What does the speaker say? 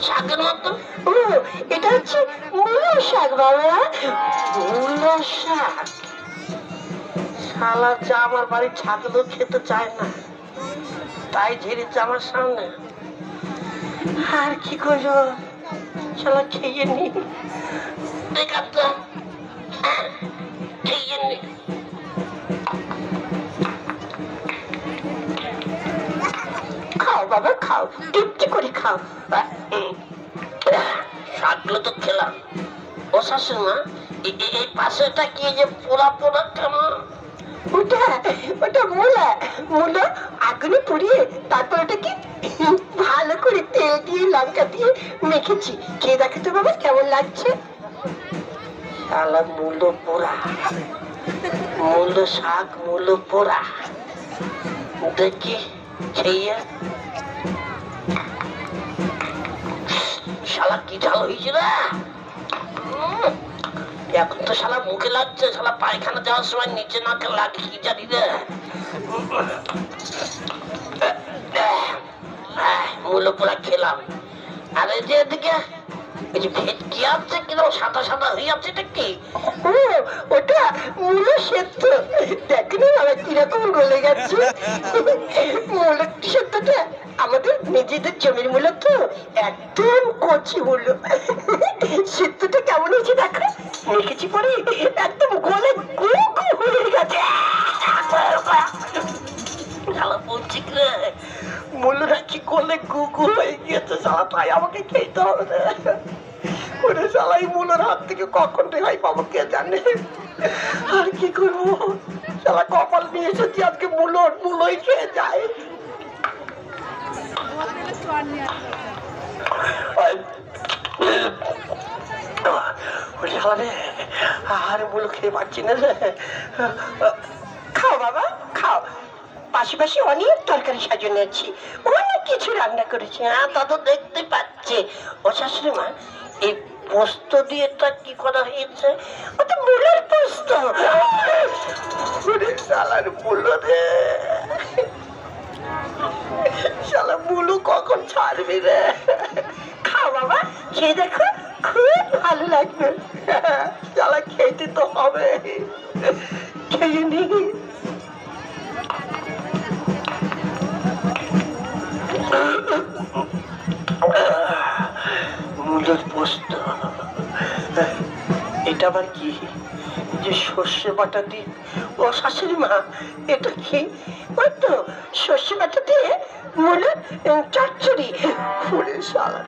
শাকের মতো। ও এটা হচ্ছে মূলো শাক বাবা, মূলো শাক। শালা যা আমার বাড়ির ছাগলও খেতে চায় না, তাই ঝেড়েছে আমার সামনে। আর কি করবো, শালা খেয়ে নি দেখাতো, খেয়ে নি। খাও বাবা খাও, তৃপ্তি করে খাও। শাকগুলো তো খেলাম। ও শাশুড়ি মা, এই পাশেটা কি যে পোড়া পোড়া কেমন? ওটা ওটা মূলা, মূলো আগুনে পুড়িয়ে তারপর ওটাকে ভালো করে তেল দিয়ে লঙ্কা দিয়ে মেখেছি। খেয়ে দেখো তো বাবা কেমন লাগছে। শালা মূলো পোড়া, মূলো শাক মূলো পোড়া, দেখি খেয়ে। শালা কি ঝাল হয়েছে রে, এখন তো শালা মুখে লাগছে, শালা পায়খানা যাওয়ার সময় নিচে না লাগে কি জানি রে। মূলো পোড়া খেলাম। আর এই যে এদিকে এই যে ভেটকি আছে কিরকম সাদা সাদা হয়ে আছে, এটা কি? ও ওটা মূলো সেদ্ধ। দেখেন বাবা কিরকম গলে গেছে। মূলো সেদ্ধটা আমাদের নিজেদের জমির মূলো তো, একদম কচি মূলো। সেদ্ধটা কেমন হয়েছে দেখো, মেখেছি পরে একদম গলে গু গু হয়ে গেছে। শালা বলছি রে, মূল্যটা কি করলে গু গু হয়ে গিয়েছে শালা, তাই আমাকে খেতে হবে। ওরে শালা এই মূল্যর হাত থেকে কখন রেহাই পাবো কে জানে। আর কি করবো, শালা কপাল নিয়ে এসেছি আজকে মূলোই খেয়ে যায়। আর মূলো খেয়ে পাচ্ছি না রে। খাও বাবা খাও, পাশাপাশি অনেক তরকারি সাজিয়েছি, অনেক কিছু রান্না করেছি। তা তো দেখতে পাচ্ছি। ও শাশুড়ি মা, এই পোস্ত দিয়ে কি করা হয়েছে? ওটা মূলের পোস্ত। শালার মূলো রে, শালা মূলো কখন ছাড়বি রে। খাও বাবা খেয়ে দেখো, খুব ভালো লাগবে। শালা খেতে তো হবে, খেয়ে নি। মূলের পোস্ত, এটা আবার কি যে সর্ষে বাটা দিয়ে? ও শাশুড়ি মা এটা কি? ওই তো সর্ষে বাটা দিয়ে মূলের চচ্চড়ি।